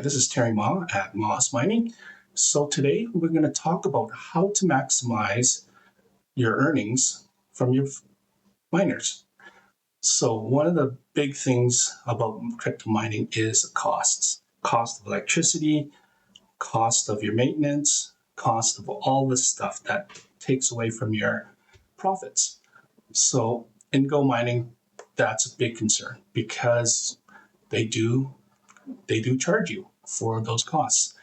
Hi, this is Terry Ma at Ma's Mining. So today we're going to talk about how to maximize your earnings from your miners. So one of the big things about crypto mining is costs. Cost of electricity, cost of your maintenance, cost of all this stuff that takes away from your profits. So in Go mining, that's a big concern because they do charge you for those costs.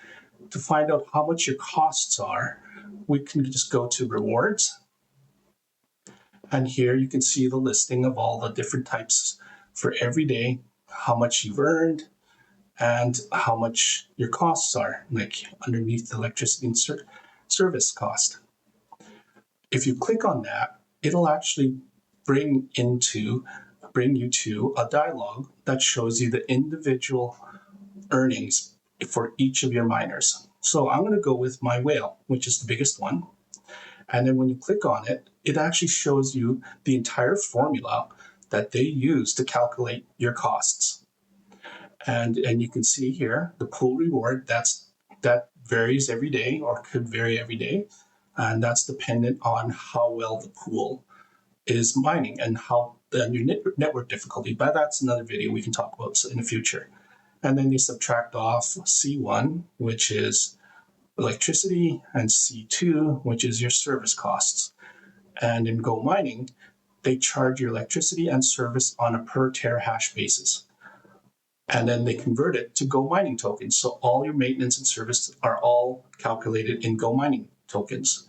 To find out how much your costs are, we can just go to rewards. And here you can see the listing of all the different types for every day, how much you've earned, and how much your costs are, like underneath the electricity and service cost. If you click on that, it'll actually bring you to a dialog that shows you the individual earnings for each of your miners. So I'm going to go with my whale, which is the biggest one. And then when you click on it, it actually shows you the entire formula that they use to calculate your costs. And you can see here the pool reward that varies every day or could vary every day. And that's dependent on how well the pool is mining and your network difficulty. But that's another video we can talk about in the future. And then you subtract off C1, which is electricity, and C2, which is your service costs. And in Go mining, they charge your electricity and service on a per terahash basis. And then they convert it to Go mining tokens. So all your maintenance and service are all calculated in Go mining tokens.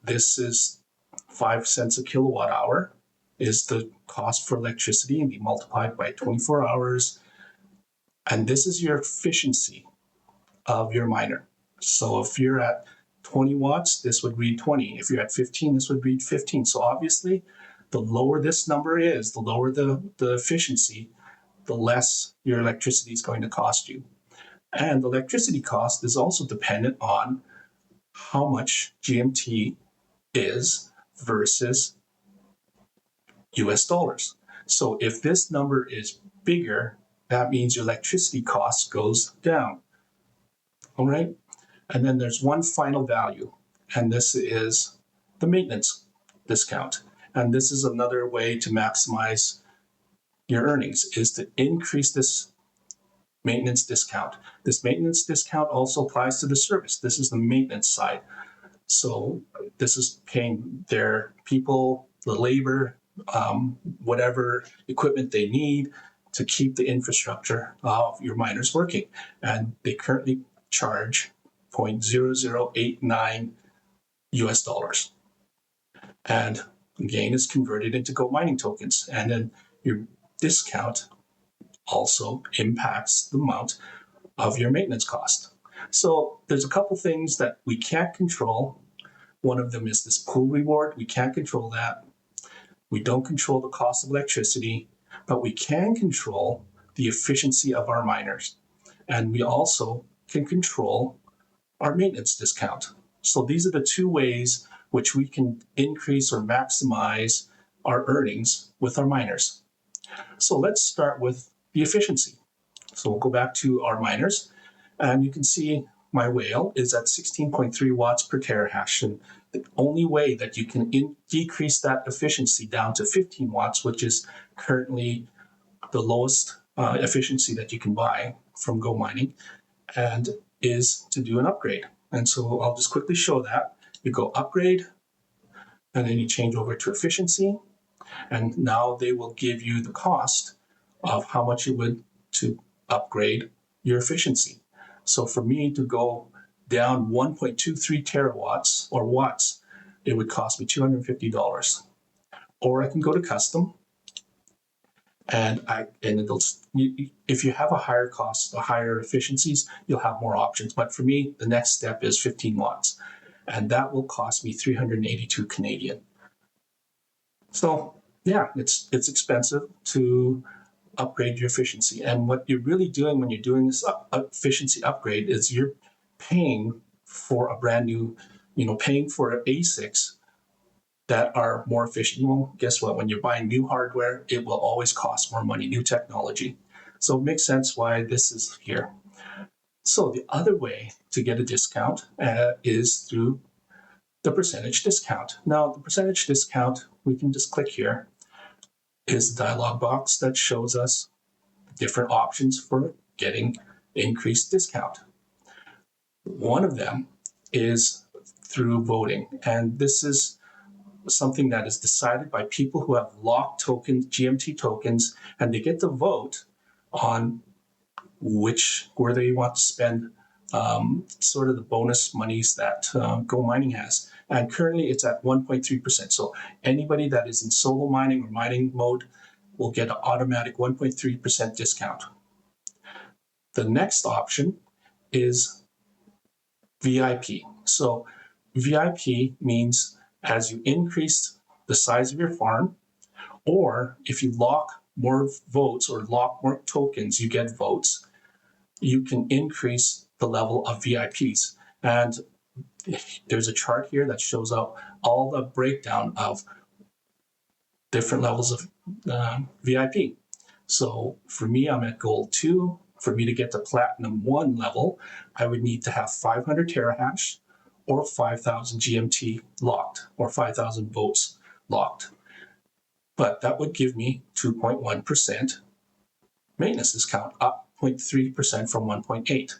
This is 5 cents a kilowatt hour is the cost for electricity, and be multiplied by 24 hours. And this is your efficiency of your miner. So if you're at 20 watts, this would read 20. If you're at 15, this would read 15. So obviously, the lower this number is, the lower the efficiency, the less your electricity is going to cost you. And the electricity cost is also dependent on how much GMT is versus US dollars. So if this number is bigger, that means your electricity cost goes down. All right. And then there's one final value, and this is the maintenance discount. And this is another way to maximize your earnings, is to increase this maintenance discount. This maintenance discount also applies to the service. This is the maintenance side. So this is paying their people, the labor, whatever equipment they need to keep the infrastructure of your miners working. And they currently charge 0.0089 US dollars. And again, it's converted into Go mining tokens. And then your discount also impacts the amount of your maintenance cost. So there's a couple things that we can't control. One of them is this pool reward. We can't control that. We don't control the cost of electricity, but we can control the efficiency of our miners. And we also can control our maintenance discount. So these are the two ways which we can increase or maximize our earnings with our miners. So let's start with the efficiency. So we'll go back to our miners, and you can see my whale is at 16.3 watts per terahash. And the only way that you can decrease that efficiency down to 15 watts, which is currently the lowest efficiency that you can buy from Go mining, and is to do an upgrade. And so I'll just quickly show that. You go upgrade, and then you change over to efficiency, and now they will give you the cost of how much it would to upgrade your efficiency. So for me to go down 1.23 terawatts or watts, it would cost me $250. Or I can go to custom, and if you have a higher cost, a higher efficiencies, you'll have more options. But for me, the next step is 15 watts, and that will cost me 382 Canadian. So yeah, it's expensive to upgrade your efficiency. And what you're really doing when you're doing this efficiency upgrade is you're paying for a brand new, paying for ASICs that are more efficient. Well, guess what? When you're buying new hardware, it will always cost more money, new technology. So it makes sense why this is here. So the other way to get a discount is through the percentage discount. Now, the percentage discount, we can just click here, is the dialog box that shows us different options for getting increased discount. One of them is through voting, and this is something that is decided by people who have locked tokens, GMT tokens, and they get to vote on where they want to spend sort of the bonus monies that GoMining has. And currently it's at 1.3%. So anybody that is in solo mining or mining mode will get an automatic 1.3% discount. The next option is VIP. So VIP means as you increase the size of your farm, or if you lock more votes or lock more tokens, you get votes, you can increase the level of VIPs. And there's a chart here that shows out all the breakdown of different levels of VIP. So for me, I'm at gold 2. For me to get to platinum 1 level, I would need to have 500 terahash or 5,000 GMT locked, or 5,000 votes locked. But that would give me 2.1% maintenance discount, up 0.3% from 1.8.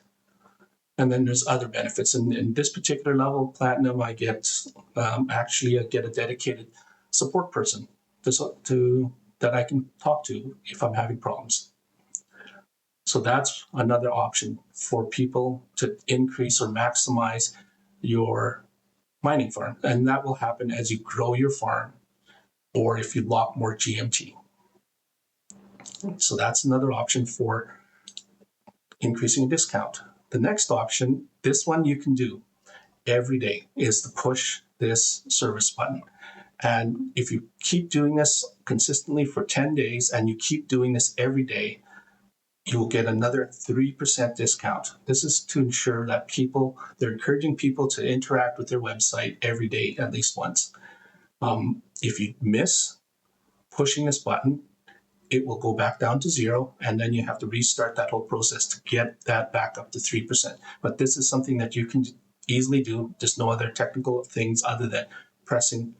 And then there's other benefits. In this particular level, platinum, I get I get a dedicated support person that I can talk to if I'm having problems. So that's another option for people to increase or maximize your mining farm. And that will happen as you grow your farm or if you lock more GMT. So that's another option for increasing a discount. The next option, this one you can do every day, is to push this service button. And if you keep doing this consistently for 10 days and you keep doing this every day, you will get another 3% discount. This is to ensure that they're encouraging people to interact with their website every day, at least once. If you miss pushing this button, it will go back down to 0, and then you have to restart that whole process to get that back up to 3%. But this is something that you can easily do. There's no other technical things other than pressing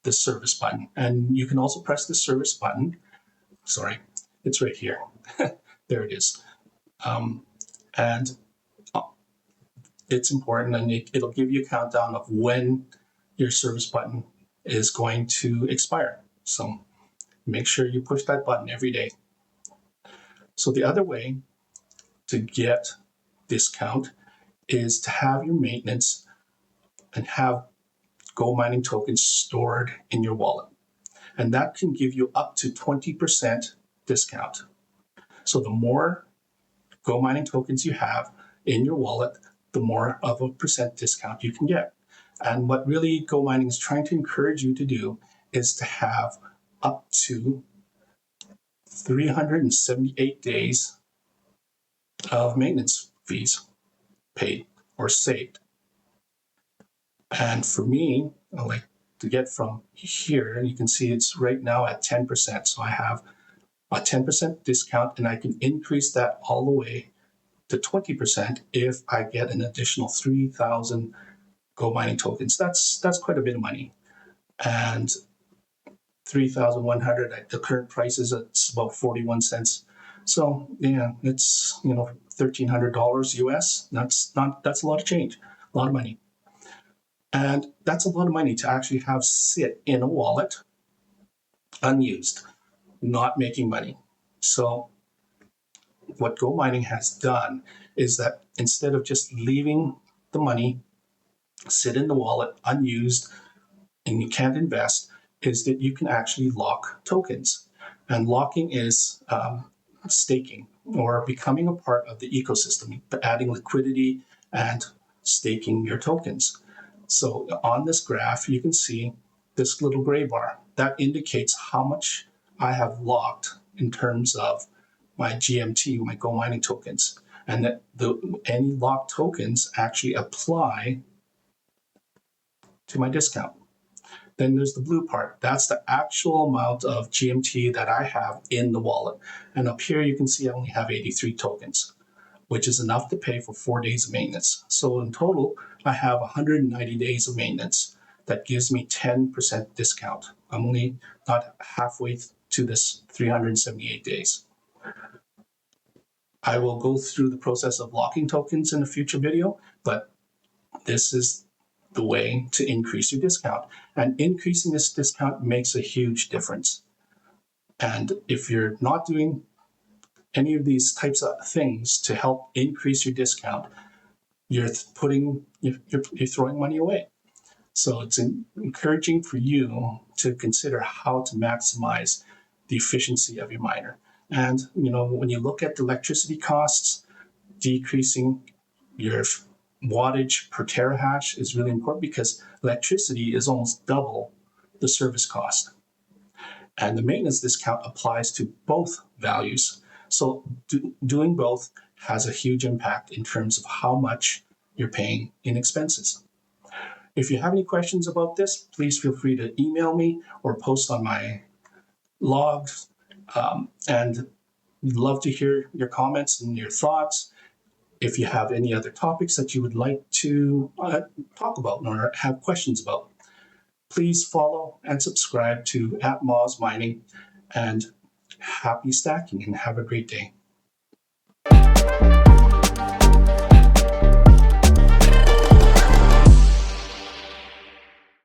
the service button. And you can also press the service button. Sorry, it's right here. There it is. And it's important, and it'll give you a countdown of when your service button is going to expire. So make sure you push that button every day. So the other way to get discount is to have your maintenance and have GoMining tokens stored in your wallet. And that can give you up to 20% discount. So the more GoMining tokens you have in your wallet, the more of a percent discount you can get. And what really GoMining is trying to encourage you to do is to have up to 378 days of maintenance fees paid or saved. And for me, I like to get from here, and you can see it's right now at 10%. So I have a 10% discount, and I can increase that all the way to 20% if I get an additional 3,000 GoMining tokens. That's quite a bit of money. And 3,100 the current price is about 41 cents. So yeah, it's $1,300 US. That's a lot of change, a lot of money. And that's a lot of money to actually have sit in a wallet unused, not making money. So what GoMining has done is that instead of just leaving the money sit in the wallet unused and you can't invest, is that you can actually lock tokens. And locking is staking or becoming a part of the ecosystem, adding liquidity and staking your tokens. So on this graph, you can see this little gray bar. That indicates how much I have locked in terms of my GMT, my GoMining tokens. And that any locked tokens actually apply to my discount. Then there's the blue part. That's the actual amount of GMT that I have in the wallet. And up here, you can see I only have 83 tokens, which is enough to pay for 4 days of maintenance. So in total, I have 190 days of maintenance. That gives me 10% discount. I'm only not halfway to this 378 days. I will go through the process of locking tokens in a future video, but this is the way to increase your discount. And increasing this discount makes a huge difference. And if you're not doing any of these types of things to help increase your discount, you're throwing money away. So it's encouraging for you to consider how to maximize the efficiency of your miner. And when you look at the electricity costs, decreasing your wattage per terahash is really important because electricity is almost double the service cost. And the maintenance discount applies to both values. So doing both has a huge impact in terms of how much you're paying in expenses. If you have any questions about this, please feel free to email me or post on my logs. And we'd love to hear your comments and your thoughts. If you have any other topics that you would like to talk about or have questions about, please follow and subscribe to @MozMining, and happy stacking and have a great day.